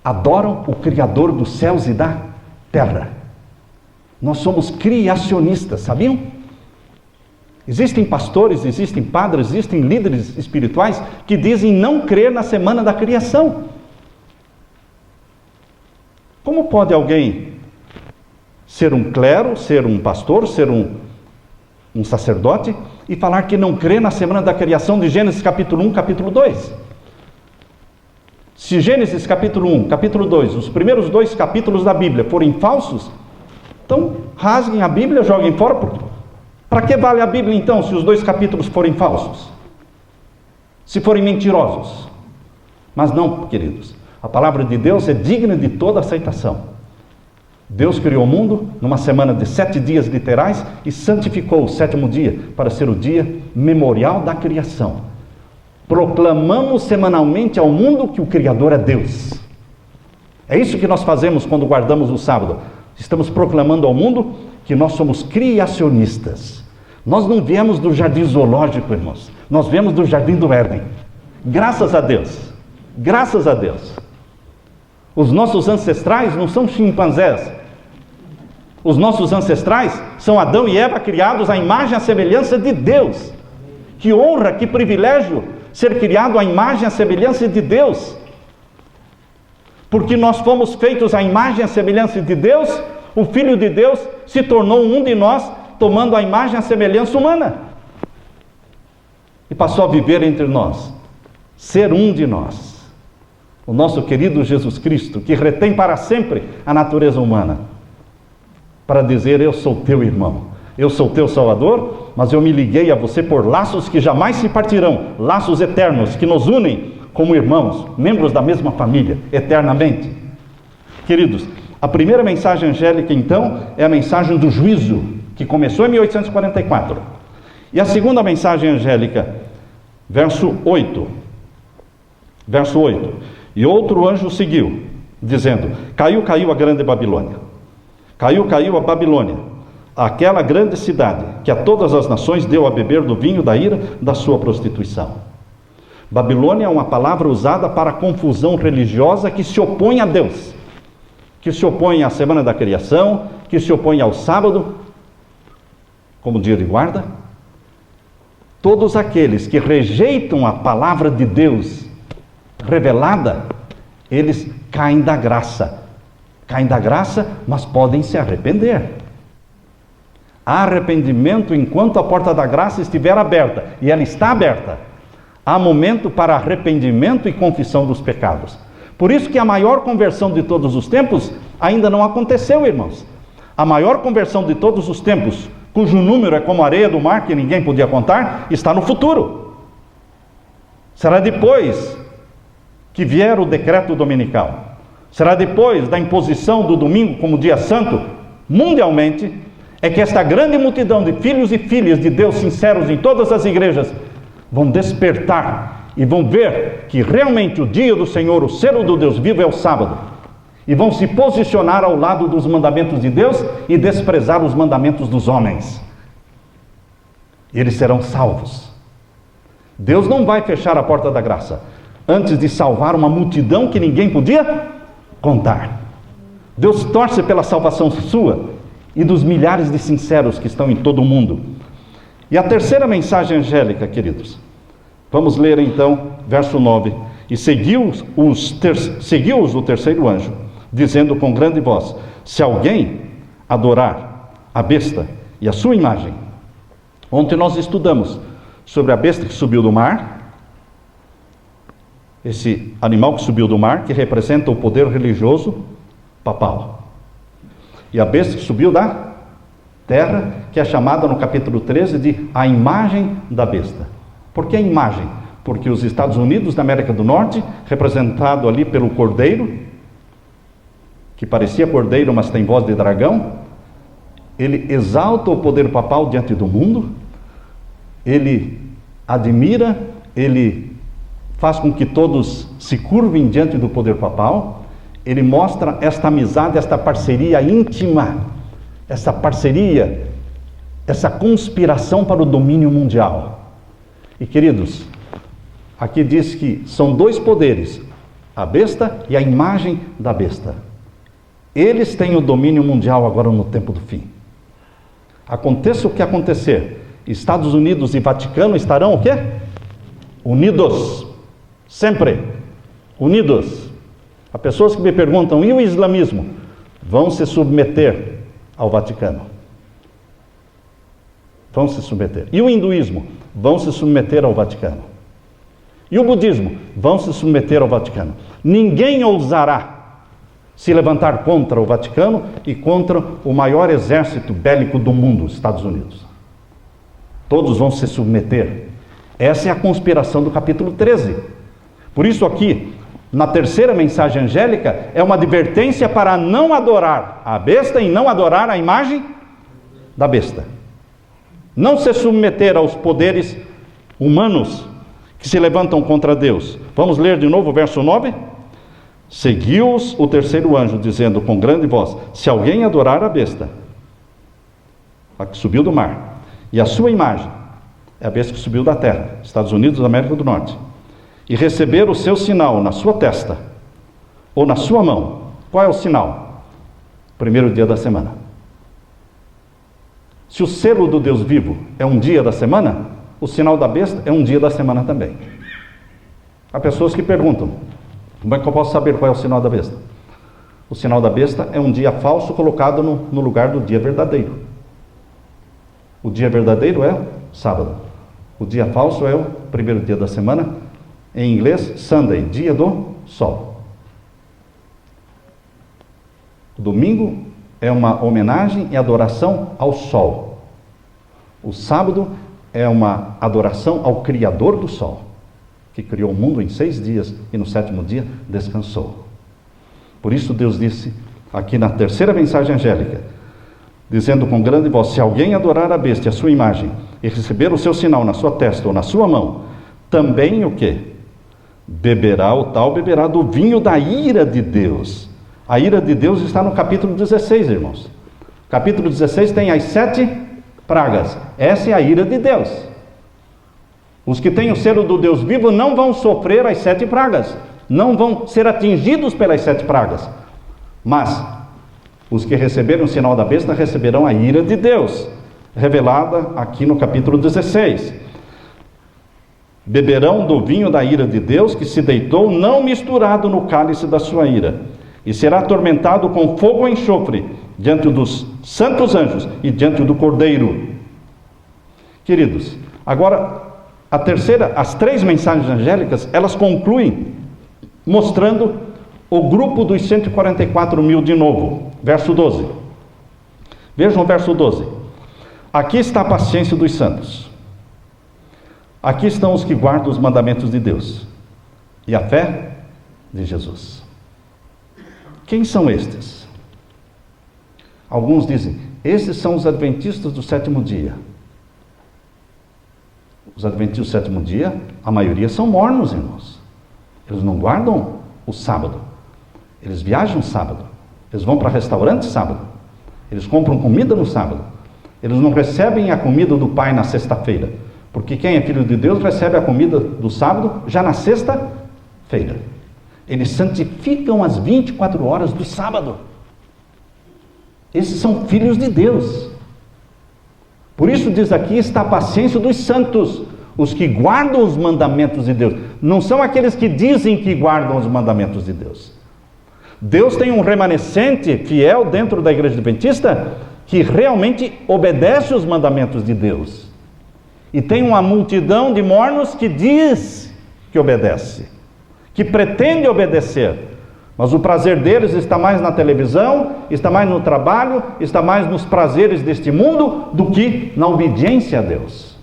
[SPEAKER 1] adoram o Criador dos céus e da terra. Nós somos criacionistas, sabiam? Existem pastores, existem padres, existem líderes espirituais que dizem não crer na semana da criação. Como pode alguém ser um clero, ser um pastor, ser um sacerdote e falar que não crê na semana da criação de Gênesis capítulo 1, capítulo 2? Se Gênesis capítulo 1, capítulo 2, os primeiros 2 capítulos da Bíblia forem falsos, então rasguem a Bíblia, joguem fora. Para que vale a Bíblia então, se os 2 capítulos forem falsos? Se forem mentirosos? Mas não, queridos, a palavra de Deus é digna de toda aceitação. Deus criou o mundo numa semana de 7 dias literais e santificou o 7º dia para ser o dia memorial da criação. Proclamamos semanalmente ao mundo que o Criador é Deus. É isso que nós fazemos quando guardamos o sábado. Estamos proclamando ao mundo que nós somos criacionistas. Nós não viemos do jardim zoológico, irmãos. Nós viemos do jardim do Éden. Graças a Deus. Graças a Deus. Os nossos ancestrais não são chimpanzés. Os nossos ancestrais são Adão e Eva, criados à imagem e à semelhança de Deus. Que honra, que privilégio ser criado à imagem e à semelhança de Deus. Porque nós fomos feitos à imagem e à semelhança de Deus, o Filho de Deus se tornou um de nós, tomando a imagem e a semelhança humana. E passou a viver entre nós, ser um de nós. O nosso querido Jesus Cristo, que retém para sempre a natureza humana, para dizer: eu sou teu irmão, eu sou teu Salvador, mas eu me liguei a você por laços que jamais se partirão, laços eternos que nos unem como irmãos, membros da mesma família, eternamente. Queridos, a primeira mensagem angélica, então, é a mensagem do juízo, que começou em 1844. E a segunda mensagem angélica, verso 8. Verso 8. E outro anjo seguiu, dizendo: caiu, caiu a grande Babilônia. Caiu, caiu a Babilônia, aquela grande cidade, que a todas as nações deu a beber do vinho da ira da sua prostituição. Babilônia é uma palavra usada para a confusão religiosa que se opõe a Deus, que se opõe à semana da criação, que se opõe ao sábado, como dia de guarda. Todos aqueles que rejeitam a palavra de Deus revelada, eles caem da graça. Caem da graça, mas podem se arrepender. Há arrependimento enquanto a porta da graça estiver aberta, e ela está aberta. Há momento para arrependimento e confissão dos pecados. Por isso que a maior conversão de todos os tempos ainda não aconteceu, irmãos. A maior conversão de todos os tempos, cujo número é como a areia do mar, que ninguém podia contar, está no futuro. Será depois que vier o decreto dominical. Será depois da imposição do domingo como dia santo, mundialmente, é que esta grande multidão de filhos e filhas de Deus sinceros em todas as igrejas vão despertar e vão ver que realmente o dia do Senhor, o selo do Deus vivo, é o sábado. E vão se posicionar ao lado dos mandamentos de Deus e desprezar os mandamentos dos homens. Eles serão salvos. Deus não vai fechar a porta da graça antes de salvar uma multidão que ninguém podia contar. Deus torce pela salvação sua e dos milhares de sinceros que estão em todo o mundo. E a terceira mensagem angélica, queridos, vamos ler então, verso 9. E seguiu-os o terceiro anjo, dizendo com grande voz: se alguém adorar a besta e a sua imagem. Ontem nós estudamos sobre a besta que subiu do mar, esse animal que subiu do mar, que representa o poder religioso papal. E a besta que subiu da terra, que é chamada no capítulo 13 de a imagem da besta. Por que a imagem? Porque os Estados Unidos da América do Norte, representado ali pelo cordeiro, que parecia cordeiro, mas tem voz de dragão, ele exalta o poder papal diante do mundo, ele admira, ele faz com que todos se curvem diante do poder papal, ele mostra esta amizade, esta parceria íntima, essa parceria, essa conspiração para o domínio mundial. E queridos, Aqui diz que são dois poderes, a besta e a imagem da besta. Eles têm o domínio mundial agora no tempo do fim. Aconteça o que acontecer, Estados Unidos e Vaticano estarão o quê? Unidos. Sempre. Unidos. Há pessoas que me perguntam, e o islamismo? Vão se submeter ao Vaticano. Vão se submeter. E o hinduísmo? Vão se submeter ao Vaticano. E o budismo? Vão se submeter ao Vaticano. Ninguém ousará se levantar contra o Vaticano e contra o maior exército bélico do mundo, Estados Unidos. Todos vão se submeter. Essa é a conspiração do capítulo 13. Por isso aqui, na terceira mensagem angélica, é uma advertência para não adorar a besta e não adorar a imagem da besta. Não se submeter aos poderes humanos que se levantam contra Deus. Vamos ler de novo o verso 9? Seguiu-os o terceiro anjo, dizendo com grande voz: se alguém adorar a besta, a que subiu do mar, e a sua imagem, é a besta que subiu da terra, Estados Unidos da América do Norte, e receber o seu sinal na sua testa, ou na sua mão. Qual é o sinal? Primeiro dia da semana. Se o selo do Deus vivo é um dia da semana, o sinal da besta é um dia da semana também. Há pessoas que perguntam, como é que eu posso saber qual é o sinal da besta? O sinal da besta é um dia falso colocado no lugar do dia verdadeiro. O dia verdadeiro é o sábado. O dia falso é o primeiro dia da semana. Em inglês, Sunday, dia do sol. O domingo é uma homenagem e adoração ao sol. O sábado é uma adoração ao Criador do sol, que criou o mundo em 6 dias e no 7º dia descansou. Por isso Deus disse, aqui na terceira mensagem angélica, dizendo com grande voz: se alguém adorar a besta e a sua imagem, e receber o seu sinal na sua testa ou na sua mão, também o quê? Beberá do vinho da ira de Deus. A ira de Deus está no capítulo 16, irmãos. Capítulo 16 tem as 7 pragas. Essa é a ira de Deus. Os que têm o selo do Deus vivo não vão sofrer as 7 pragas, não vão ser atingidos pelas 7 pragas. Mas os que receberam o sinal da besta receberão a ira de Deus, revelada aqui no capítulo 16. Beberão do vinho da ira de Deus, que se deitou, não misturado no cálice da sua ira, e será atormentado com fogo e enxofre, diante dos santos anjos e diante do Cordeiro. Queridos, agora as 3 mensagens angélicas, elas concluem mostrando o grupo dos 144 mil de novo. Verso 12. Vejam o verso 12. Aqui está a paciência dos santos. Aqui estão os que guardam os mandamentos de Deus e a fé de Jesus. Quem são estes? Alguns dizem, esses são os adventistas do 7º dia. Os adventistas do 7º dia, a maioria são mornos, irmãos. Eles não guardam o sábado. Eles viajam sábado. Eles vão para restaurante sábado. Eles compram comida no sábado. Eles não recebem a comida do Pai na sexta-feira. Porque quem é filho de Deus recebe a comida do sábado já na sexta-feira. Eles santificam as 24 horas do sábado. Esses são filhos de Deus. Por isso diz aqui, está a paciência dos santos, os que guardam os mandamentos de Deus. Não são aqueles que dizem que guardam os mandamentos de Deus. Deus tem um remanescente fiel dentro da igreja adventista que realmente obedece os mandamentos de Deus. E tem uma multidão de mornos que diz que obedece, que pretende obedecer, mas o prazer deles está mais na televisão, está mais no trabalho, está mais nos prazeres deste mundo do que na obediência a Deus.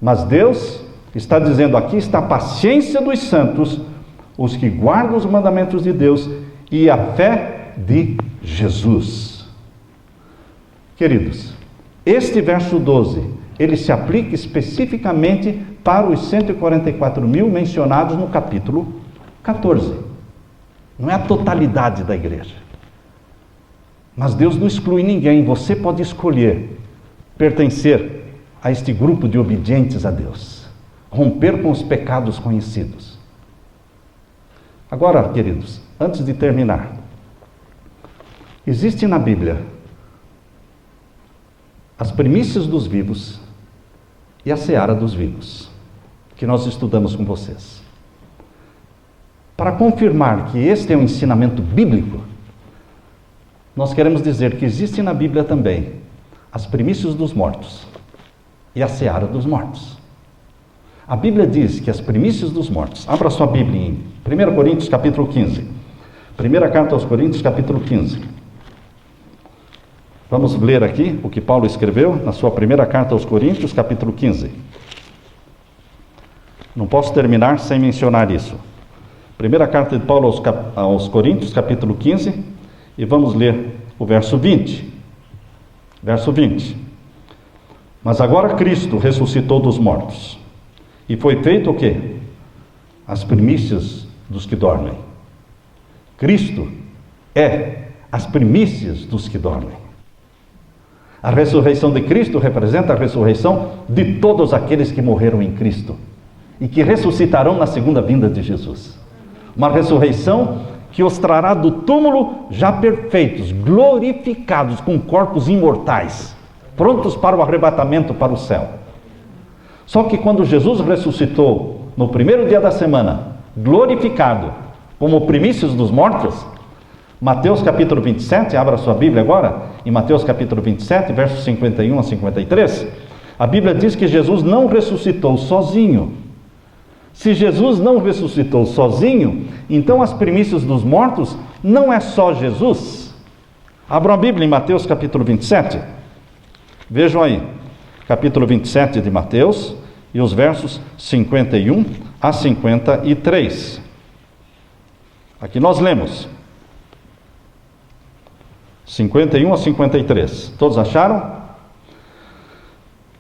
[SPEAKER 1] Mas Deus está dizendo aqui, está a paciência dos santos, os que guardam os mandamentos de Deus e a fé de Jesus. Queridos, este verso 12, ele se aplica especificamente para os 144 mil mencionados no capítulo 14. Não é a totalidade da igreja. Mas Deus não exclui ninguém. Você pode escolher pertencer a este grupo de obedientes a Deus. romper com os pecados conhecidos. Agora, queridos, antes de terminar, existe na Bíblia as primícias dos vivos e a seara dos vivos, que nós estudamos com vocês. Para confirmar que este é um ensinamento bíblico, nós queremos dizer que existe na Bíblia também as primícias dos mortos e a seara dos mortos. A Bíblia diz que as primícias dos mortos, abra sua Bíblia em 1 Coríntios capítulo 15, primeira carta aos Coríntios capítulo 15. Vamos ler aqui o que Paulo escreveu na sua primeira carta aos Coríntios capítulo 15. Não posso terminar sem mencionar isso. Primeira carta de Paulo aos Coríntios capítulo 15, e vamos ler o verso 20. Verso 20. Mas agora Cristo ressuscitou dos mortos, e foi feito o quê? As primícias dos que dormem. Cristo é as primícias dos que dormem. A ressurreição de Cristo representa a ressurreição de todos aqueles que morreram em Cristo e que ressuscitarão na segunda vinda de Jesus. Uma ressurreição que os trará do túmulo já perfeitos, glorificados, com corpos imortais, prontos para o arrebatamento para o céu. Só que quando Jesus ressuscitou no primeiro dia da semana, glorificado, como primícias dos mortos, Mateus capítulo 27, abra sua Bíblia agora, em Mateus capítulo 27, versos 51 a 53, a Bíblia diz que Jesus não ressuscitou sozinho. Se Jesus não ressuscitou sozinho, então as primícias dos mortos não é só Jesus. Abram a Bíblia em Mateus capítulo 27, vejam aí, capítulo 27 de Mateus, e os versos 51 a 53. Aqui nós lemos 51 a 53. Todos acharam?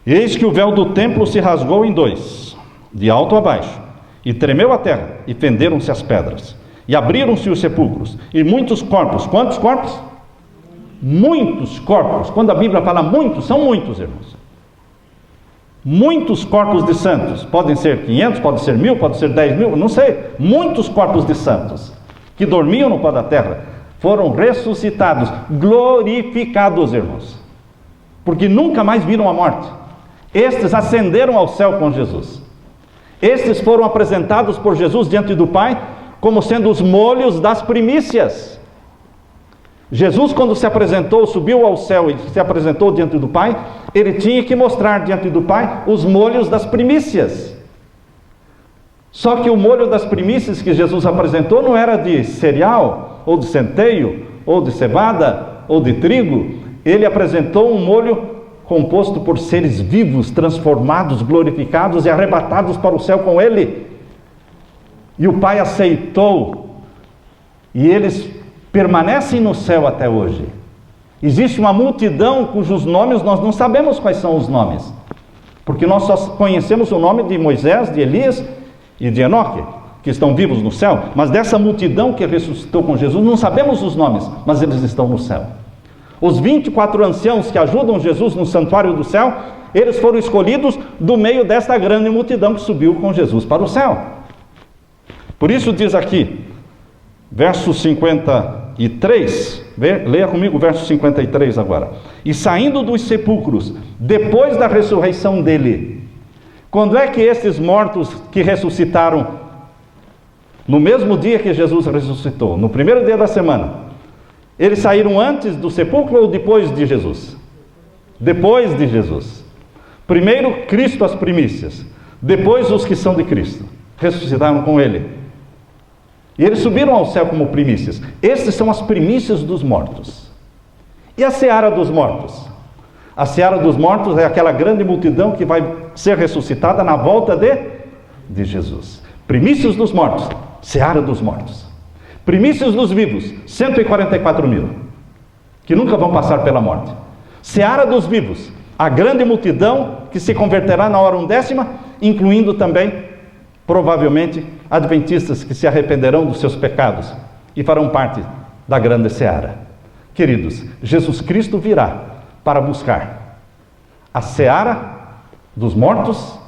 [SPEAKER 1] Eis que o véu do templo se rasgou em dois, de alto a baixo, e tremeu a terra, e fenderam-se as pedras, e abriram-se os sepulcros, e muitos corpos. Quantos corpos? Muitos corpos. Quando a Bíblia fala muitos, são muitos, irmãos. Muitos corpos de santos. Podem ser 500, pode ser 1000, pode ser 10.000, não sei. Muitos corpos de santos que dormiam no pó da terra foram ressuscitados, glorificados, irmãos, porque nunca mais viram a morte. Estes ascenderam ao céu com Jesus. Estes foram apresentados por Jesus diante do Pai como sendo os molhos das primícias. Jesus, quando se apresentou, subiu ao céu e se apresentou diante do Pai, ele tinha que mostrar diante do Pai os molhos das primícias. Só que o molho das primícias que Jesus apresentou não era de cereal, ou de centeio, ou de cevada, ou de trigo. Ele apresentou um molho composto por seres vivos, transformados, glorificados e arrebatados para o céu com ele. E o Pai aceitou, e eles permanecem no céu até hoje. Existe uma multidão cujos nomes nós não sabemos quais são os nomes, porque nós só conhecemos o nome de Moisés, de Elias e de Enoque, que estão vivos no céu, mas dessa multidão que ressuscitou com Jesus, não sabemos os nomes, mas eles estão no céu. Os 24 anciãos que ajudam Jesus no santuário do céu, eles foram escolhidos do meio desta grande multidão que subiu com Jesus para o céu. Por isso diz aqui, verso 53, leia comigo o verso 53 agora. E saindo dos sepulcros, depois da ressurreição dele, quando é que esses mortos que ressuscitaram no mesmo dia que Jesus ressuscitou, no primeiro dia da semana, eles saíram antes do sepulcro ou depois de Jesus? Depois de Jesus. Primeiro Cristo as primícias, depois os que são de Cristo, ressuscitaram com ele. E eles subiram ao céu como primícias. Estes são as primícias dos mortos. E a seara dos mortos? A seara dos mortos é aquela grande multidão que vai ser ressuscitada na volta de Jesus. Primícias dos mortos, seara dos mortos. Primícias dos vivos, 144.000, que nunca vão passar pela morte. Seara dos vivos, a grande multidão que se converterá na hora 1/10, incluindo também, provavelmente, adventistas que se arrependerão dos seus pecados e farão parte da grande seara. Queridos, Jesus Cristo virá para buscar a seara dos mortos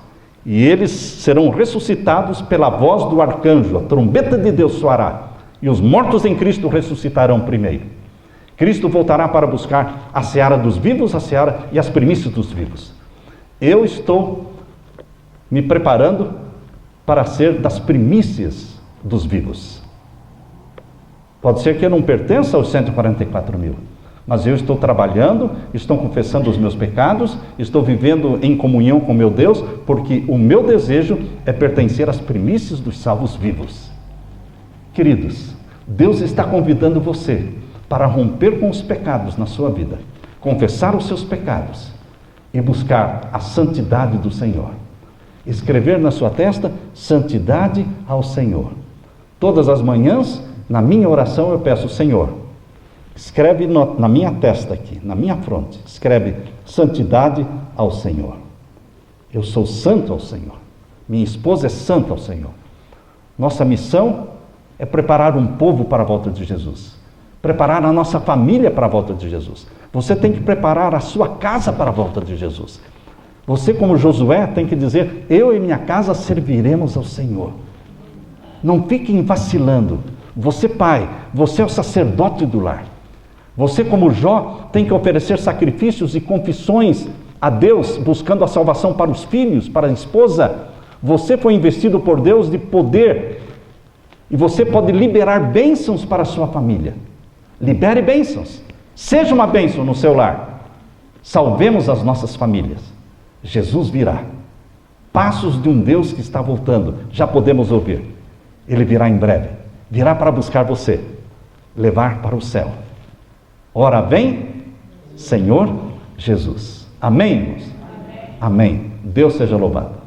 [SPEAKER 1] E eles serão ressuscitados pela voz do arcanjo, a trombeta de Deus soará, e os mortos em Cristo ressuscitarão primeiro. Cristo voltará para buscar a seara dos vivos, a seara e as primícias dos vivos. Eu estou me preparando para ser das primícias dos vivos. Pode ser que eu não pertença aos 144 mil, mas eu estou trabalhando, estou confessando os meus pecados, estou vivendo em comunhão com meu Deus, porque o meu desejo é pertencer às primícias dos salvos vivos. Queridos, Deus está convidando você para romper com os pecados na sua vida, confessar os seus pecados e buscar a santidade do Senhor. Escrever na sua testa, santidade ao Senhor. Todas as manhãs, na minha oração, eu peço, Senhor, escreve na minha testa aqui, na minha fronte, escreve santidade ao Senhor. Eu sou santo ao Senhor. Minha esposa é santa ao Senhor. Nossa missão é preparar um povo para a volta de Jesus. Preparar a nossa família para a volta de Jesus. Você tem que preparar a sua casa para a volta de Jesus. Você, como Josué, tem que dizer, eu e minha casa serviremos ao Senhor. Não fiquem vacilando. Você, pai, você é o sacerdote do lar. Você, como Jó, tem que oferecer sacrifícios e confissões a Deus, buscando a salvação para os filhos, para a esposa. Você foi investido por Deus de poder, e você pode liberar bênçãos para a sua família. Libere bênçãos. Seja uma bênção no seu lar. Salvemos as nossas famílias. Jesus virá. Passos de um Deus que está voltando. Já podemos ouvir. Ele virá em breve. Virá para buscar você. Levar para o céu. Ora vem, Senhor Jesus. Amém, irmãos? Amém. Deus seja louvado.